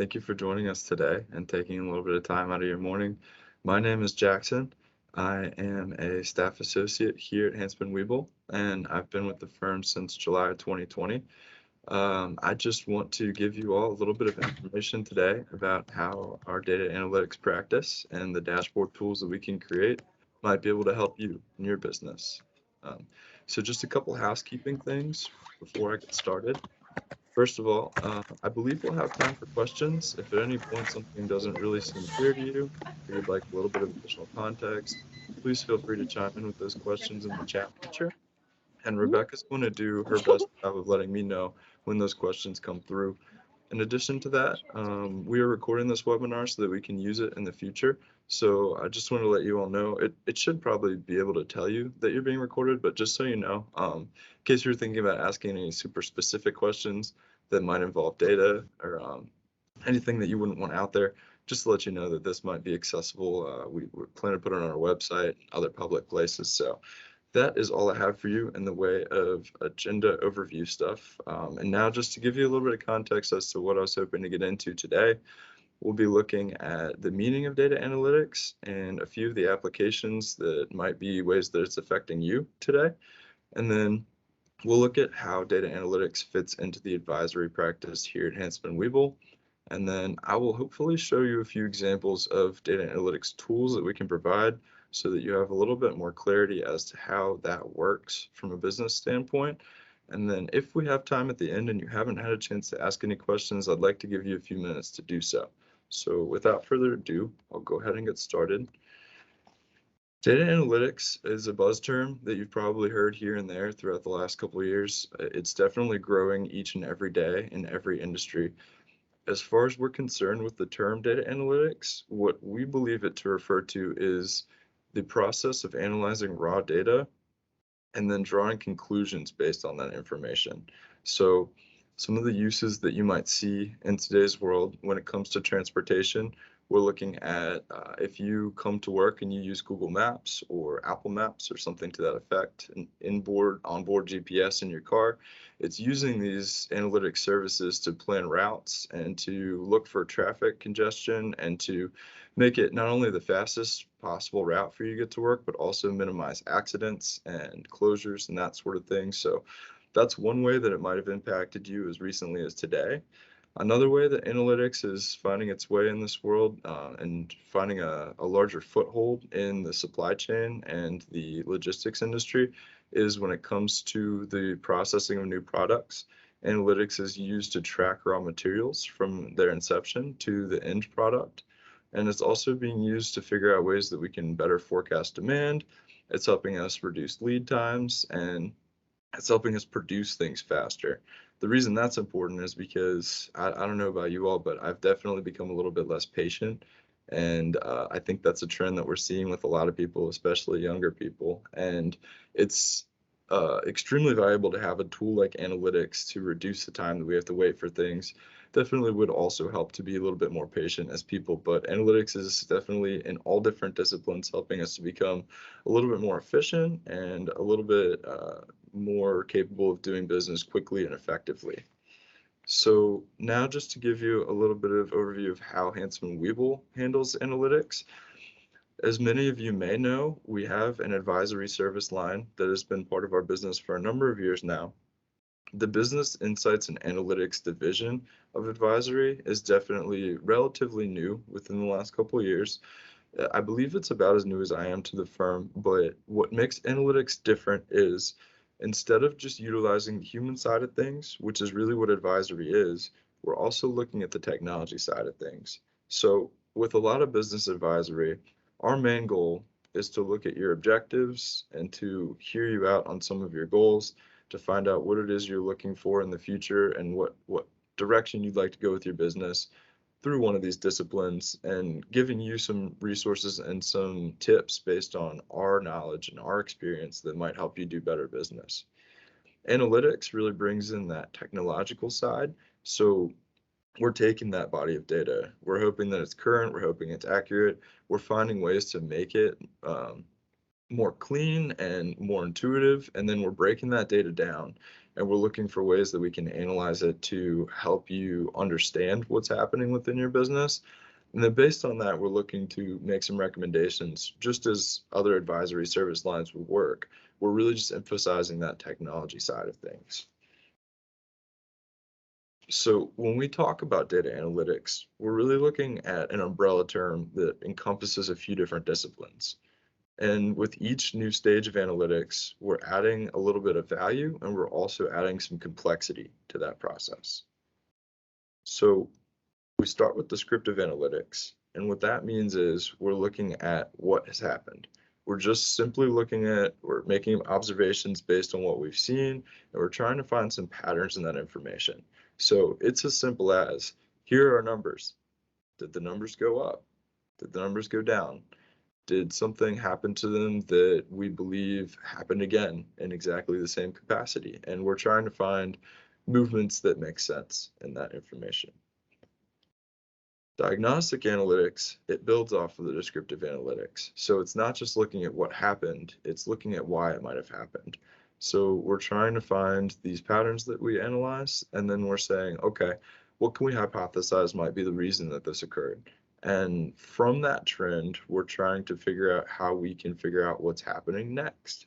Thank you for joining us today and taking a little bit of time out of your morning. My name is Jackson. I am a staff associate here at Hansman Weeble, and I've been with the firm since July of 2020. I just want to give you all a little bit of information today about how our data analytics practice and the dashboard tools that we can create might be able to help you in your business. Um, so just a couple housekeeping things before I get started. First of all, I believe we'll have time for questions. If at any point something doesn't really seem clear to you, or you'd like a little bit of additional context, please feel free to chime in with those questions in the chat feature. And Rebecca's going to do her best job of letting me know when those questions come through. In addition to that, we are recording this webinar so that we can use it in the future. So I just want to let you all know, it should probably be able to tell you that you're being recorded, but just so you know, in case you're thinking about asking any super specific questions that might involve data or anything that you wouldn't want out there, just to let you know that this might be accessible. We plan to put it on our website and other public places. So that is all I have for you in the way of agenda overview stuff. And now just to give you a little bit of context as to what I was hoping to get into today, we'll be looking at the meaning of data analytics and a few of the applications that might be ways that it's affecting you today. And then we'll look at how data analytics fits into the advisory practice here at Hansman Weeble. And then I will hopefully show you a few examples of data analytics tools that we can provide so that you have a little bit more clarity as to how that works from a business standpoint. And then if we have time at the end and you haven't had a chance to ask any questions, I'd like to give you a few minutes to do so. So without further ado, I'll go ahead and get started. Data analytics is a buzz term that you've probably heard here and there throughout the last couple of years. It's definitely growing each and every day in every industry. As far as we're concerned with the term data analytics, what we believe it to refer to is the process of analyzing raw data and then drawing conclusions based on that information. So some of the uses that you might see in today's world when it comes to transportation, we're looking at if you come to work and you use Google Maps or Apple Maps or something to that effect, an onboard GPS in your car, it's using these analytic services to plan routes and to look for traffic congestion and to make it not only the fastest possible route for you to get to work, but also minimize accidents and closures and that sort of thing. So that's one way that it might have impacted you as recently as today. Another way that analytics is finding its way in this world and finding a larger foothold in the supply chain and the logistics industry is when it comes to the processing of new products. Analytics is used to track raw materials from their inception to the end product. And it's also being used to figure out ways that we can better forecast demand. It's helping us reduce lead times and it's helping us produce things faster. The reason that's important is because I don't know about you all, but I've definitely become a little bit less patient. And I think that's a trend that we're seeing with a lot of people, especially younger people. And it's extremely valuable to have a tool like analytics to reduce the time that we have to wait for things. Definitely would also help to be a little bit more patient as people, but analytics is definitely in all different disciplines helping us to become a little bit more efficient and a little bit more capable of doing business quickly and effectively. So now just to give you a little bit of overview of how Hansman Weeble handles analytics. As many of you may know, we have an advisory service line that has been part of our business for a number of years now. The business insights and analytics division of advisory is definitely relatively new within the last couple of years. I believe it's about as new as I am to the firm, but what makes analytics different is instead of just utilizing the human side of things, which is really what advisory is, we're also looking at the technology side of things. So with a lot of business advisory, our main goal is to look at your objectives and to hear you out on some of your goals, to find out what it is you're looking for in the future and what direction you'd like to go with your business through one of these disciplines, and giving you some resources and some tips based on our knowledge and our experience that might help you do better business. Analytics really brings in that technological side. So we're taking that body of data. We're hoping that it's current. We're hoping it's accurate. We're finding ways to make it more clean and more intuitive. And then we're breaking that data down and we're looking for ways that we can analyze it to help you understand what's happening within your business. And then based on that, we're looking to make some recommendations, just as other advisory service lines would work. We're really just emphasizing that technology side of things. So when we talk about data analytics, we're really looking at an umbrella term that encompasses a few different disciplines. And with each new stage of analytics, we're adding a little bit of value and we're also adding some complexity to that process. So we start with descriptive analytics. And what that means is we're looking at what has happened. We're just simply we're making observations based on what we've seen, and we're trying to find some patterns in that information. So it's as simple as, here are our numbers. Did the numbers go up? Did the numbers go down? Did something happen to them that we believe happened again in exactly the same capacity? And we're trying to find movements that make sense in that information. Diagnostic analytics, it builds off of the descriptive analytics. So it's not just looking at what happened, it's looking at why it might have happened. So we're trying to find these patterns that we analyze, and then we're saying, okay, what can we hypothesize might be the reason that this occurred? And from that trend, we're trying to figure out how we can figure out what's happening next.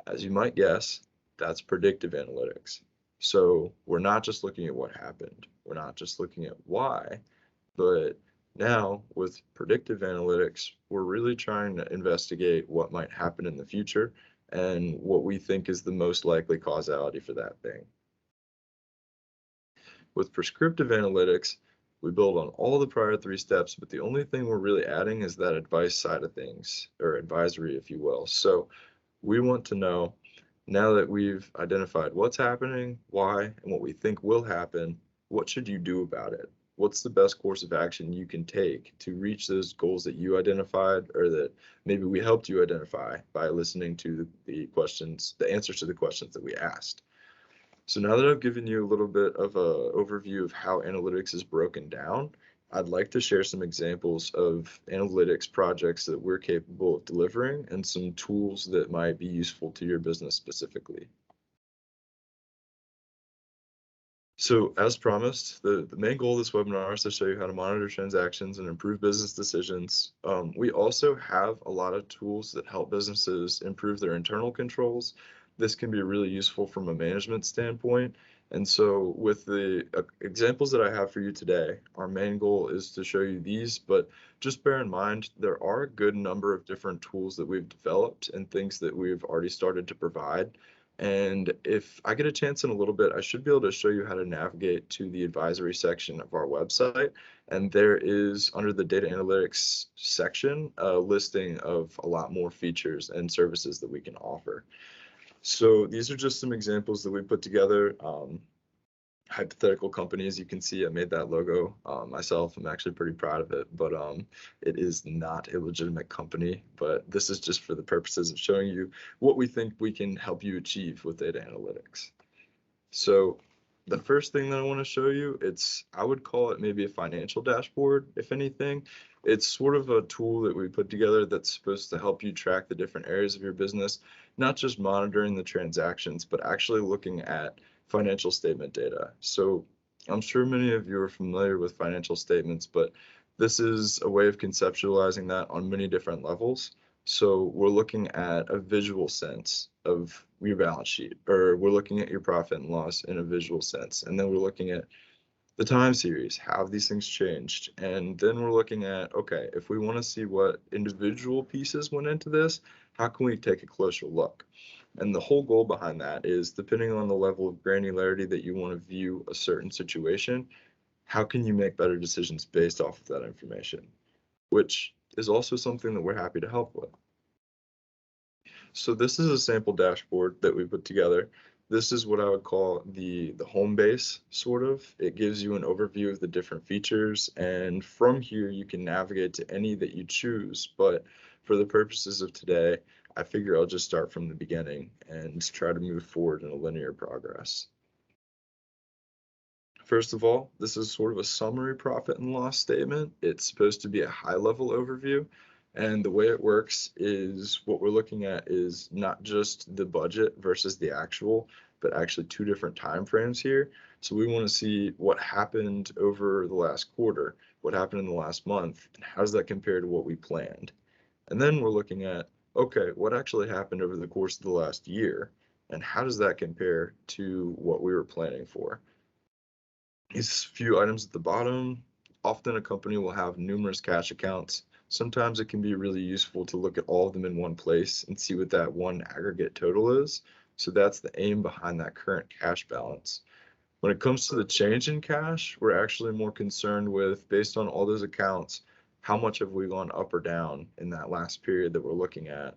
As you might guess, that's predictive analytics. So we're not just looking at what happened, we're not just looking at why, but now with predictive analytics, we're really trying to investigate what might happen in the future and what we think is the most likely causality for that thing. With prescriptive analytics, we build on all the prior three steps, but the only thing we're really adding is that advice side of things, or advisory, if you will. So we want to know, now that we've identified what's happening, why, and what we think will happen, what should you do about it? What's the best course of action you can take to reach those goals that you identified, or that maybe we helped you identify by listening to the answers to the questions that we asked? So now that I've given you a little bit of an overview of how analytics is broken down, I'd like to share some examples of analytics projects that we're capable of delivering and some tools that might be useful to your business specifically. So as promised, the main goal of this webinar is to show you how to monitor transactions and improve business decisions. We also have a lot of tools that help businesses improve their internal controls. This can be really useful from a management standpoint. And so with the examples that I have for you today, our main goal is to show you these, but just bear in mind, there are a good number of different tools that we've developed and things that we've already started to provide. And if I get a chance in a little bit, I should be able to show you how to navigate to the advisory section of our website. And there is, under the data analytics section, a listing of a lot more features and services that we can offer. So these are just some examples that we put together. Hypothetical companies, you can see I made that logo myself. I'm actually pretty proud of it, but it is not a legitimate company, but this is just for the purposes of showing you what we think we can help you achieve with data analytics. So the first thing that I want to show you, I would call it maybe a financial dashboard, if anything. It's sort of a tool that we put together that's supposed to help you track the different areas of your business, not just monitoring the transactions, but actually looking at financial statement data. So I'm sure many of you are familiar with financial statements, but this is a way of conceptualizing that on many different levels. So we're looking at a visual sense of your balance sheet, or we're looking at your profit and loss in a visual sense. And then we're looking at the time series, how have these things changed? And then we're looking at, okay, if we want to see what individual pieces went into this, how can we take a closer look? And the whole goal behind that is, depending on the level of granularity that you want to view a certain situation, how can you make better decisions based off of that information? Which is also something that we're happy to help with. So this is a sample dashboard that we put together. This is what I would call the home base, sort of. It gives you an overview of the different features, and from here you can navigate to any that you choose. But for the purposes of today, I figure I'll just start from the beginning and try to move forward in a linear progress. First of all, this is sort of a summary profit and loss statement. It's supposed to be a high-level overview. And the way it works is, what we're looking at is not just the budget versus the actual, but actually 2 different time frames here. So we want to see what happened over the last quarter, what happened in the last month, and how does that compare to what we planned? And then we're looking at, okay, what actually happened over the course of the last year, and how does that compare to what we were planning for? These few items at the bottom, often a company will have numerous cash accounts. Sometimes it can be really useful to look at all of them in one place and see what that one aggregate total is. So that's the aim behind that current cash balance. When it comes to the change in cash, we're actually more concerned with, based on all those accounts, how much have we gone up or down in that last period that we're looking at.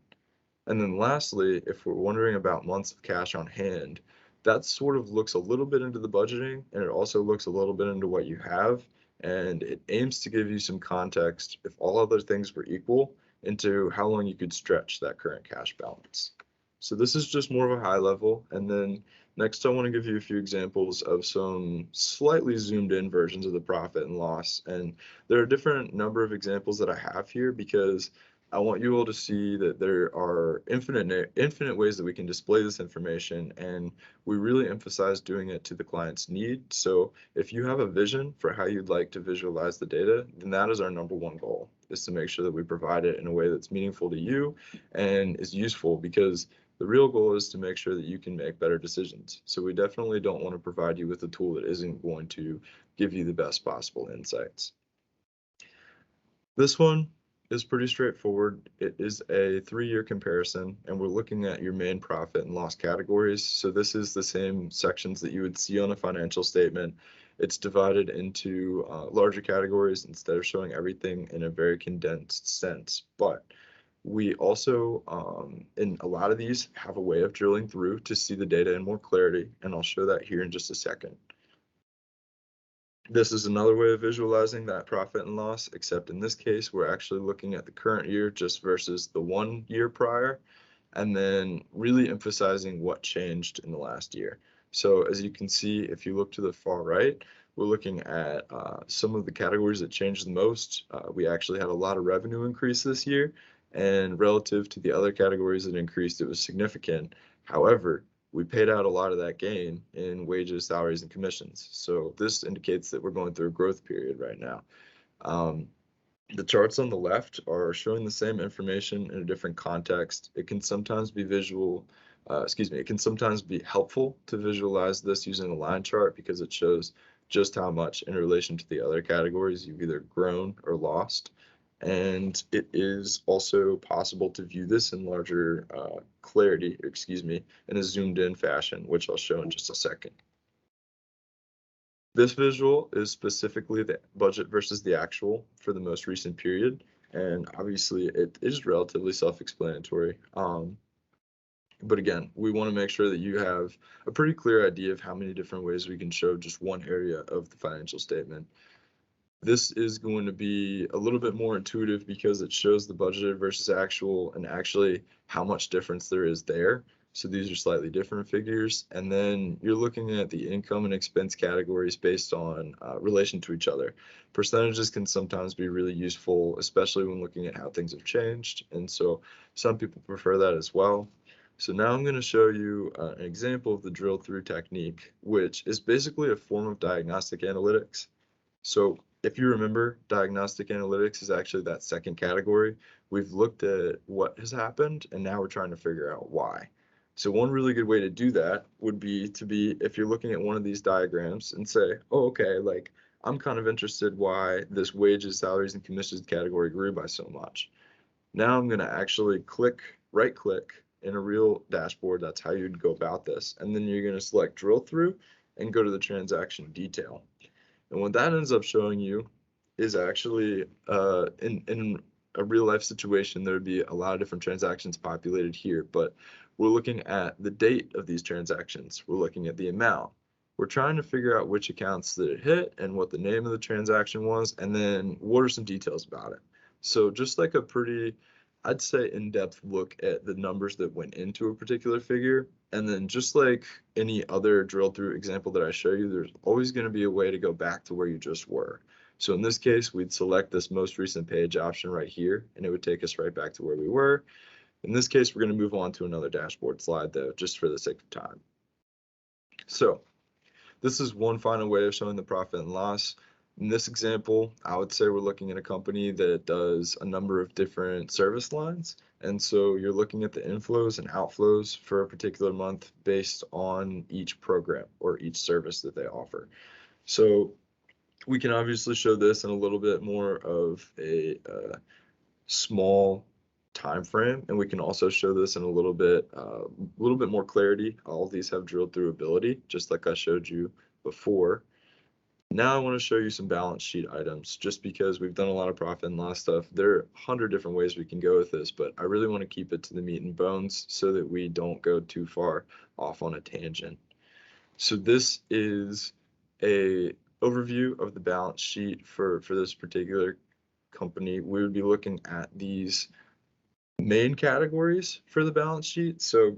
And then lastly, if we're wondering about months of cash on hand, that sort of looks a little bit into the budgeting, and it also looks a little bit into what you have, and it aims to give you some context, if all other things were equal, into how long you could stretch that current cash balance. So this is just more of a high level, and then next I want to give you a few examples of some slightly zoomed in versions of the profit and loss. And there are a different number of examples that I have here because I want you all to see that there are infinite ways that we can display this information, and we really emphasize doing it to the client's need. So if you have a vision for how you'd like to visualize the data, then that is our number one goal, is to make sure that we provide it in a way that's meaningful to you and is useful, because the real goal is to make sure that you can make better decisions. So we definitely don't want to provide you with a tool that isn't going to give you the best possible insights. This one is pretty straightforward. It is a 3-year comparison, and we're looking at your main profit and loss categories. So this is the same sections that you would see on a financial statement. It's divided into larger categories instead of showing everything in a very condensed sense. But we also, in a lot of these, have a way of drilling through to see the data in more clarity, and I'll show that here in just a second. This is another way of visualizing that profit and loss, except in this case, we're actually looking at the current year just versus the 1 year prior, and then really emphasizing what changed in the last year. So as you can see, if you look to the far right, we're looking at some of the categories that changed the most. We actually had a lot of revenue increase this year, and relative to the other categories that increased, it was significant. However, we paid out a lot of that gain in wages, salaries, and commissions. So this indicates that we're going through a growth period right now. The charts on the left are showing the same information in a different context. It can sometimes be it can sometimes be helpful to visualize this using a line chart, because it shows just how much in relation to the other categories you've either grown or lost. And it is also possible to view this in larger clarity, in a zoomed in fashion, which I'll show in just a second. This visual is specifically the budget versus the actual for the most recent period, and obviously it is relatively self-explanatory. But again, we want to make sure that you have a pretty clear idea of how many different ways we can show just one area of the financial statement. This is going to be a little bit more intuitive because it shows the budgeted versus actual and actually how much difference there is there. So these are slightly different figures. And then you're looking at the income and expense categories based on relation to each other. Percentages can sometimes be really useful, especially when looking at how things have changed. And so some people prefer that as well. So now I'm going to show you an example of the drill through technique, which is basically a form of diagnostic analytics. So if you remember, diagnostic analytics is actually that second category. We've looked at what has happened, and now we're trying to figure out why. So one really good way to do that would be if you're looking at one of these diagrams and say, oh, okay, like I'm kind of interested why this wages, salaries, and commissions category grew by so much. Now I'm going to actually right click in a real dashboard. That's how you'd go about this. And then you're going to select drill through and go to the transaction detail. And what that ends up showing you is actually in a real life situation, there would be a lot of different transactions populated here, but we're looking at the date of these transactions. We're looking at the amount. We're trying to figure out which accounts that it hit and what the name of the transaction was, and then what are some details about it. So just like a pretty, I'd say, in-depth look at the numbers that went into a particular figure. And then just like any other drill through example that I show you, there's always going to be a way to go back to where you just were. So in this case, we'd select this most recent page option right here, and it would take us right back to where we were. In this case, we're going to move on to another dashboard slide though, just for the sake of time. So this is one final way of showing the profit and loss. In this example, I would say we're looking at a company that does a number of different service lines. And so you're looking at the inflows and outflows for a particular month based on each program or each service that they offer. So we can obviously show this in a little bit more of a small time frame, and we can also show this in a little bit more clarity. All of these have drilled through ability, just like I showed you before. Now I want to show you some balance sheet items, just because we've done a lot of profit and loss stuff. There are 100 different ways we can go with this, but I really want to keep it to the meat and bones so that we don't go too far off on a tangent. So this is a overview of the balance sheet for this particular company. We would be looking at these main categories for the balance sheet. So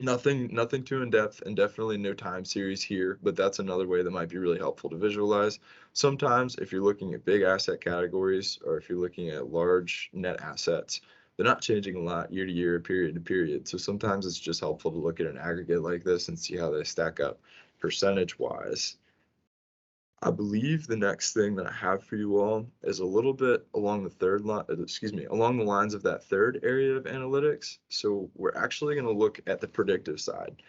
nothing too in depth, and definitely no time series here, but that's another way that might be really helpful to visualize. Sometimes if you're looking at big asset categories or if you're looking at large net assets, they're not changing a lot year to year, period to period. So sometimes it's just helpful to look at an aggregate like this and see how they stack up percentage wise. I believe the next thing that I have for you all is a little bit along the along the lines of that third area of analytics. So we're actually going to look at the predictive side.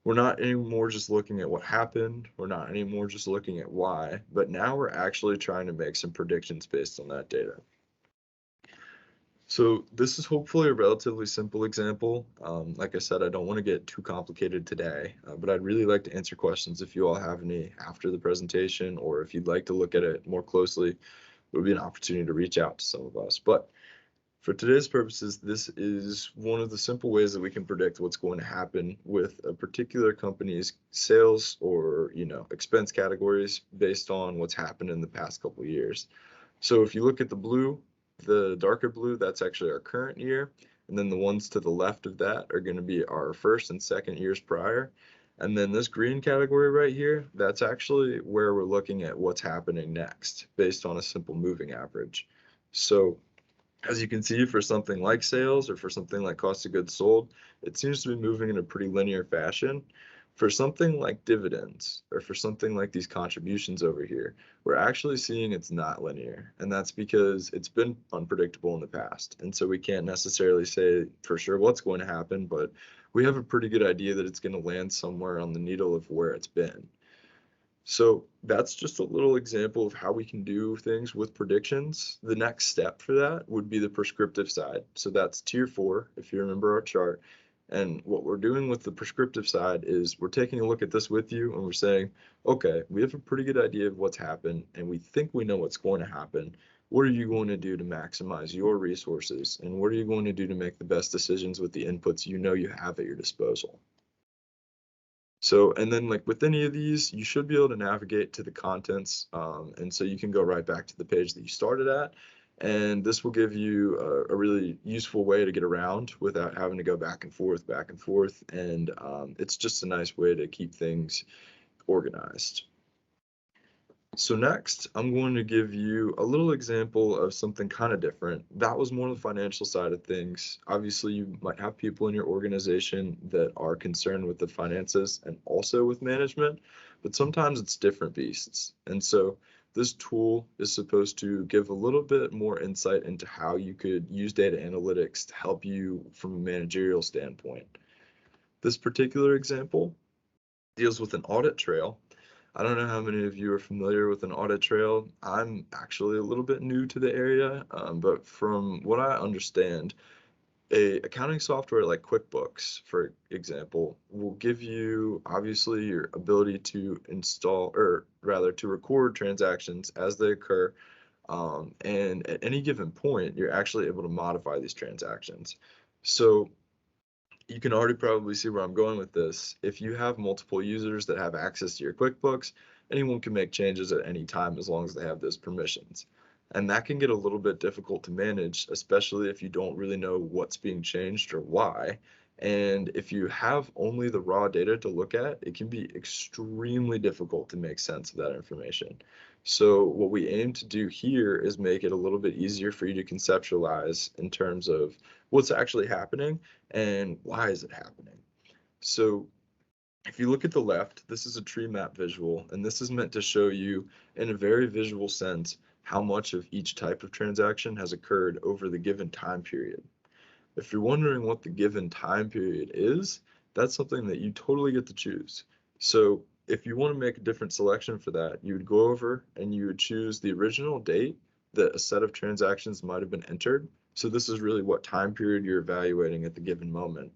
We're not anymore just looking at what happened. We're not anymore just looking at why, but now we're actually trying to make some predictions based on that data. So this is hopefully a relatively simple example. Like I said, I don't want to get too complicated today, but I'd really like to answer questions if you all have any after the presentation, or if you'd like to look at it more closely, it would be an opportunity to reach out to some of us. But for today's purposes, this is one of the simple ways that we can predict what's going to happen with a particular company's sales or, expense categories based on what's happened in the past couple of years. So if you look at the darker blue, that's actually our current year. And then the ones to the left of that are going to be our first and second years prior. And then this green category right here, that's actually where we're looking at what's happening next based on a simple moving average. So as you can see, for something like sales or for something like cost of goods sold, it seems to be moving in a pretty linear fashion. For something like dividends or for something like these contributions over here, we're actually seeing it's not linear. And that's because it's been unpredictable in the past. And so we can't necessarily say for sure what's going to happen, but we have a pretty good idea that it's going to land somewhere on the needle of where it's been. So that's just a little example of how we can do things with predictions. The next step for that would be the prescriptive side. So that's tier 4, if you remember our chart. And what we're doing with the prescriptive side is we're taking a look at this with you and we're saying, okay, we have a pretty good idea of what's happened and we think we know what's going to happen. What are you going to do to maximize your resources? And what are you going to do to make the best decisions with the inputs you know you have at your disposal? So, and then like with any of these, you should be able to navigate to the contents. And so you can go right back to the page that you started at. And this will give you a really useful way to get around without having to go back and forth, back and forth. And it's just a nice way to keep things organized. So next, I'm going to give you a little example of something kind of different. That was more on the financial side of things. Obviously, you might have people in your organization that are concerned with the finances and also with management, but sometimes it's different beasts. And so this tool is supposed to give a little bit more insight into how you could use data analytics to help you from a managerial standpoint. This particular example deals with an audit trail. I don't know how many of you are familiar with an audit trail. I'm actually a little bit new to the area, but from what I understand, a accounting software like QuickBooks, for example, will give you obviously your ability to install, or rather to record transactions as they occur. And at any given point, you're actually able to modify these transactions. So you can already probably see where I'm going with this. If you have multiple users that have access to your QuickBooks, anyone can make changes at any time as long as they have those permissions. And that can get a little bit difficult to manage, especially if you don't really know what's being changed or why. And if you have only the raw data to look at, it can be extremely difficult to make sense of that information. So what we aim to do here is make it a little bit easier for you to conceptualize in terms of what's actually happening and why is it happening. So If you look at the left, this is a tree map visual, and this is meant to show you in a very visual sense how much of each type of transaction has occurred over the given time period. If you're wondering what the given time period is, that's something that you totally get to choose. So if you want to make a different selection for that, you would go over and you would choose the original date that a set of transactions might have been entered. So this is really what time period you're evaluating at the given moment.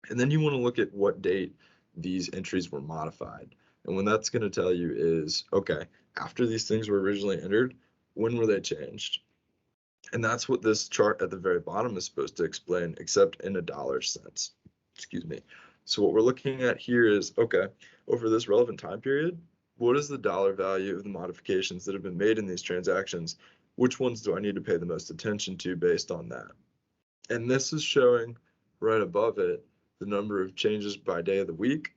And then you want to look at what date these entries were modified. And what that's going to tell you is, okay, after these things were originally entered, when were they changed? And that's what this chart at the very bottom is supposed to explain, except in a dollar sense. Excuse me. So what we're looking at here is, okay, over this relevant time period, what is the dollar value of the modifications that have been made in these transactions? Which ones do I need to pay the most attention to based on that? And this is showing right above it the number of changes by day of the week.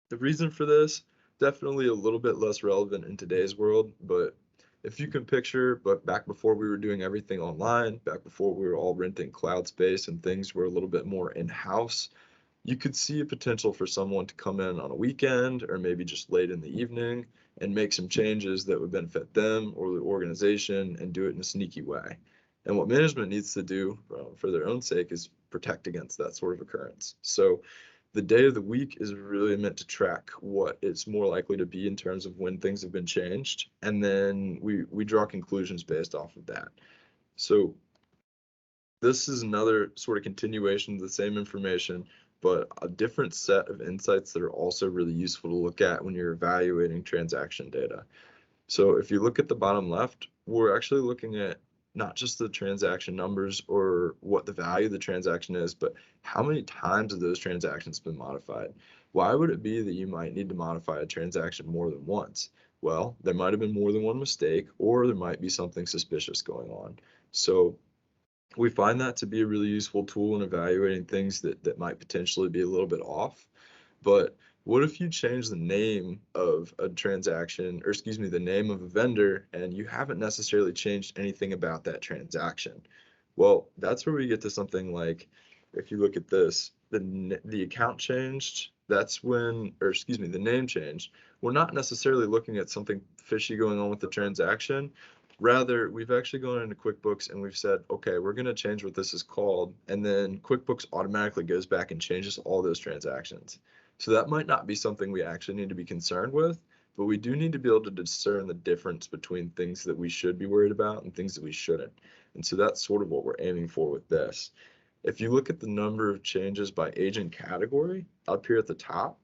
The reason for this, definitely a little bit less relevant in today's world, but if you can picture, but back before we were doing everything online, back before we were all renting cloud space and things were a little bit more in-house, you could see a potential for someone to come in on a weekend or maybe just late in the evening and make some changes that would benefit them or the organization and do it in a sneaky way. And what management needs to do for their own sake is protect against that sort of occurrence. So the day of the week is really meant to track what it's more likely to be in terms of when things have been changed. And then we draw conclusions based off of that. So this is another sort of continuation of the same information, but a different set of insights that are also really useful to look at when you're evaluating transaction data. So if you look at the bottom left, we're actually looking at not just the transaction numbers or what the value of the transaction is, but how many times have those transactions been modified? Why would it be that you might need to modify a transaction more than once? Well, there might have been more than one mistake, or there might be something suspicious going on. So we find that to be a really useful tool in evaluating things that might potentially be a little bit off. But what if you change the name of a transaction, or excuse me, the name of a vendor, and you haven't necessarily changed anything about that transaction? Well, that's where we get to something like, if you look at this, the account changed, that's when, or excuse me, the name changed. We're not necessarily looking at something fishy going on with the transaction. Rather, we've actually gone into QuickBooks and we've said, okay, we're going to change what this is called, and then QuickBooks automatically goes back and changes all those transactions. So that might not be something we actually need to be concerned with, but we do need to be able to discern the difference between things that we should be worried about and things that we shouldn't. And so that's sort of what we're aiming for with this. If you look at the number of changes by agent category up here at the top,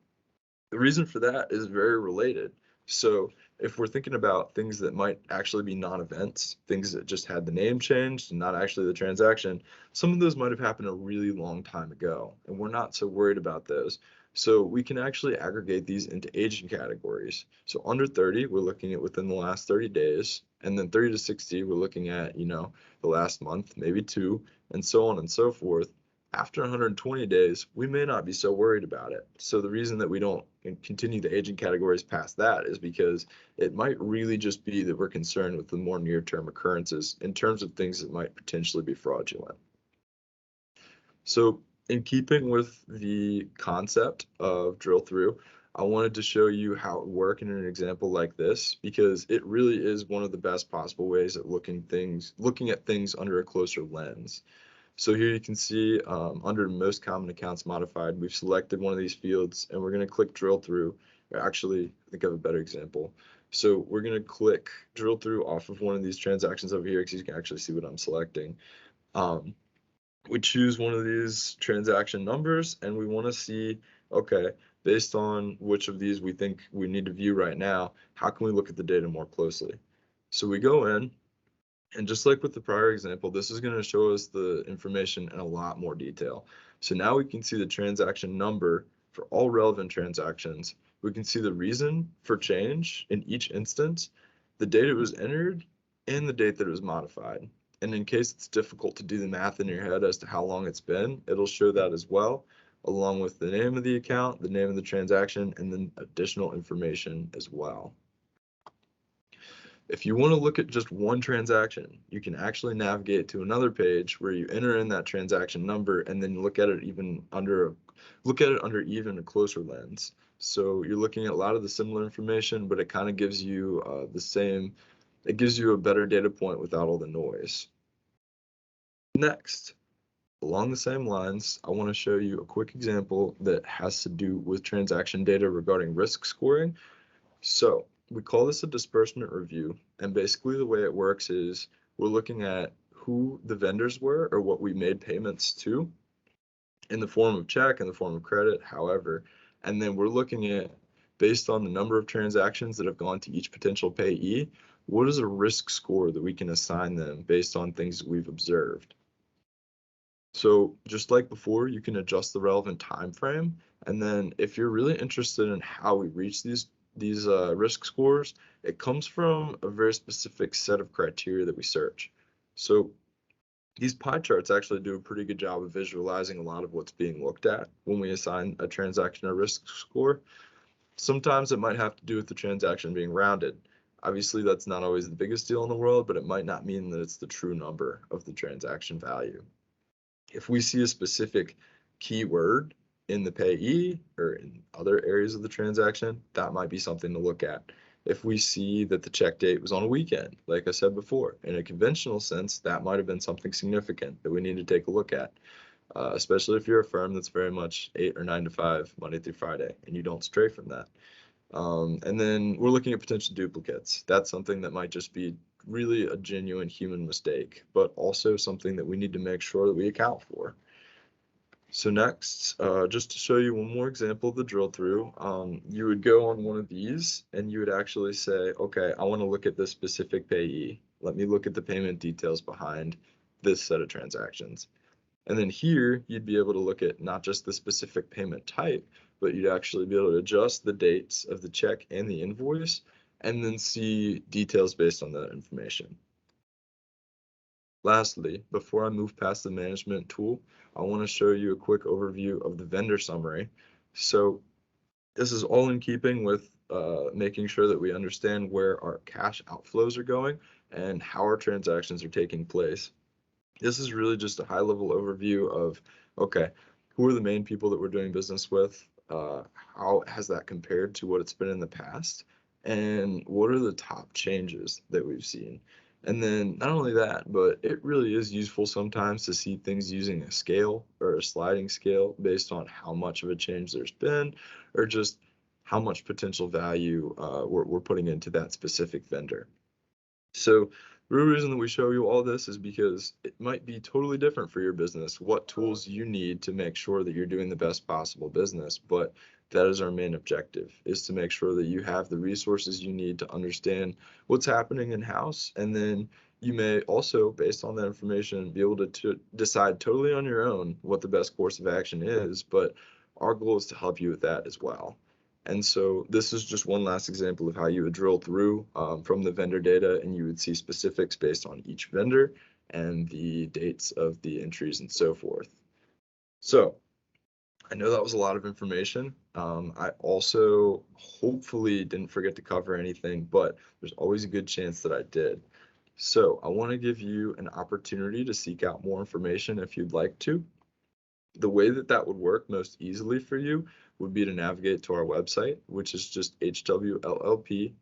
the reason for that is very related. So if we're thinking about things that might actually be non-events, things that just had the name changed and not actually the transaction, some of those might have happened a really long time ago, and we're not so worried about those. So we can actually aggregate these into agent categories. So under 30, we're looking at within the last 30 days, and then 30 to 60, we're looking at, the last month, maybe two, and so on and so forth. After 120 days, we may not be so worried about it. So the reason that we don't continue the agent categories past that is because it might really just be that we're concerned with the more near-term occurrences in terms of things that might potentially be fraudulent. So in keeping with the concept of drill through, I wanted to show you how it works in an example like this, because it really is one of the best possible ways at looking at things under a closer lens. So here you can see under most common accounts modified, we've selected one of these fields and we're going to click drill through. Actually, I think I have a better example. So we're going to click drill through off of one of these transactions over here, because you can actually see what I'm selecting. We choose one of these transaction numbers and we want to see, okay, based on which of these we think we need to view right now, how can we look at the data more closely? So we go in, and just like with the prior example, this is going to show us the information in a lot more detail. So now we can see the transaction number for all relevant transactions. We can see the reason for change in each instance, the date it was entered, and the date that it was modified. And in case it's difficult to do the math in your head as to how long it's been, it'll show that as well, along with the name of the account, the name of the transaction, and then additional information as well. If you want to look at just one transaction, you can actually navigate to another page where you enter in that transaction number and then look at it even under look at it under even a closer lens. So you're looking at a lot of the similar information, but it kind of gives you it gives you a better data point without all the noise. Next, along the same lines, I want to show you a quick example that has to do with transaction data regarding risk scoring. So we call this a disbursement review, and basically the way it works is we're looking at who the vendors were or what we made payments to in the form of check, in the form of credit, however, and then we're looking at, based on the number of transactions that have gone to each potential payee, what is a risk score that we can assign them based on things we've observed. So just like before, you can adjust the relevant time frame, and then if you're really interested in how we reach these risk scores, it comes from a very specific set of criteria that we search. So these pie charts actually do a pretty good job of visualizing a lot of what's being looked at when we assign a transaction a risk score. Sometimes it might have to do with the transaction being rounded. Obviously, that's not always the biggest deal in the world, but it might not mean that it's the true number of the transaction value. If we see a specific keyword in the payee or in other areas of the transaction, that might be something to look at. If we see that the check date was on a weekend, like I said before, in a conventional sense, that might have been something significant that we need to take a look at, especially if you're a firm that's very much 8 or 9 to 5, Monday through Friday, and you don't stray from that. And then we're looking at potential duplicates. That's something that might just be really a genuine human mistake, but also something that we need to make sure that we account for. So next, just to show you one more example of the drill through, you would go on one of these and you would actually say, okay, I want to look at this specific payee. Let me look at the payment details behind this set of transactions. And then here, you'd be able to look at not just the specific payment type, but you'd actually be able to adjust the dates of the check and the invoice, and then see details based on that information. Lastly, before I move past the management tool, I want to show you a quick overview of the vendor summary. So this is all in keeping with making sure that we understand where our cash outflows are going and how our transactions are taking place. This is really just a high-level overview of, okay, who are the main people that we're doing business with? How has that compared to what it's been in the past? And what are the top changes that we've seen? And then not only that, but it really is useful sometimes to see things using a scale or a sliding scale based on how much of a change there's been, or just how much potential value we're putting into that specific vendor. So the real reason that we show you all this is because it might be totally different for your business, what tools you need to make sure that you're doing the best possible business. But that is our main objective, is to make sure that you have the resources you need to understand what's happening in-house. And then you may also, based on that information, be able to decide totally on your own what the best course of action is. But our goal is to help you with that as well. And so this is just one last example of how you would drill through from the vendor data, and you would see specifics based on each vendor and the dates of the entries and so forth. So I know that was a lot of information. I also hopefully didn't forget to cover anything, but there's always a good chance that I did. So I want to give you an opportunity to seek out more information if you'd like to. The way that that would work most easily for you would be to navigate to our website, which is just hwllp.cpa,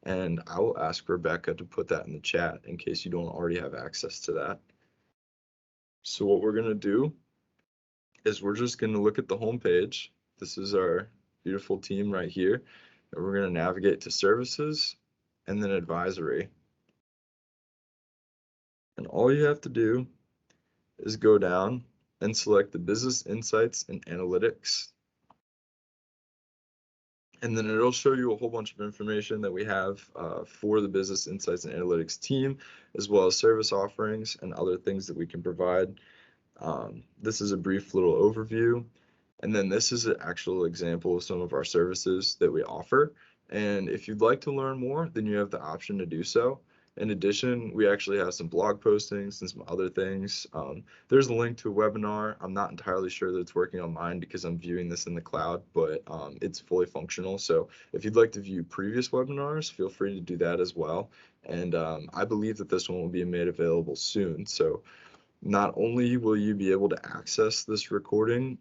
and I will ask Rebecca to put that in the chat in case you don't already have access to that. So what we're going to do is we're just going to look at the home page. This is our beautiful team right here, and we're going to navigate to services and then advisory. And all you have to do is go down and select the Business Insights and Analytics. And then it'll show you a whole bunch of information that we have for the Business Insights and Analytics team, as well as service offerings and other things that we can provide. This is a brief little overview. And then this is an actual example of some of our services that we offer. And if you'd like to learn more, then you have the option to do so. In addition, we actually have some blog postings and some other things. There's a link to a webinar. I'm not entirely sure that it's working on mine because I'm viewing this in the cloud, but it's fully functional. So if you'd like to view previous webinars, feel free to do that as well. And I believe that this one will be made available soon. So not only will you be able to access this recording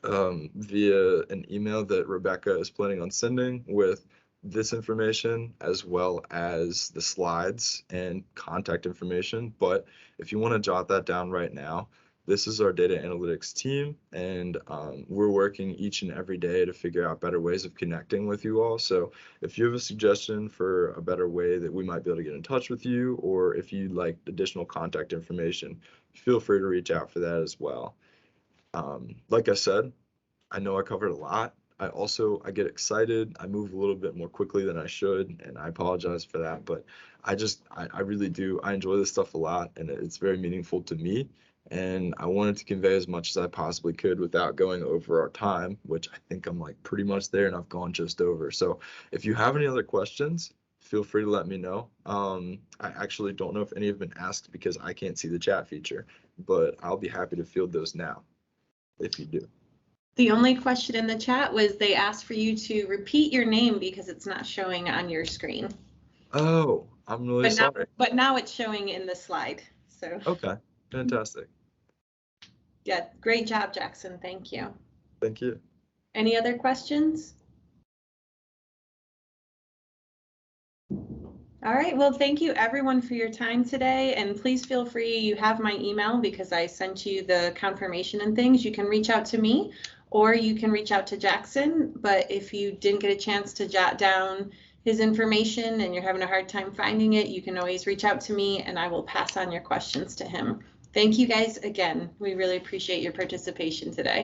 via an email that Rebecca is planning on sending with this information as well as the slides and contact information. But if you want to jot that down right now, this is our data analytics team, and we're working each and every day to figure out better ways of connecting with you all. So if you have a suggestion for a better way that we might be able to get in touch with you, or if you'd like additional contact information, feel free to reach out for that as well. Like I said, I know I covered a lot. I get excited. I move a little bit more quickly than I should, and I apologize for that. But I really do. I enjoy this stuff a lot, and it's very meaningful to me. And I wanted to convey as much as I possibly could without going over our time, which I think I'm like pretty much there, and I've gone just over. So if you have any other questions, feel free to let me know. I actually don't know if any have been asked because I can't see the chat feature, but I'll be happy to field those now if you do. The only question in the chat was they asked for you to repeat your name because it's not showing on your screen. Oh, I'm really sorry. But now it's showing in the slide. So okay, fantastic. Yeah, great job, Jackson. Thank you. Thank you. Any other questions? All right, well, thank you everyone for your time today, and please feel free, you have my email because I sent you the confirmation and things. You can reach out to me or you can reach out to Jackson, but if you didn't get a chance to jot down his information and you're having a hard time finding it, you can always reach out to me and I will pass on your questions to him. Thank you guys again. We really appreciate your participation today.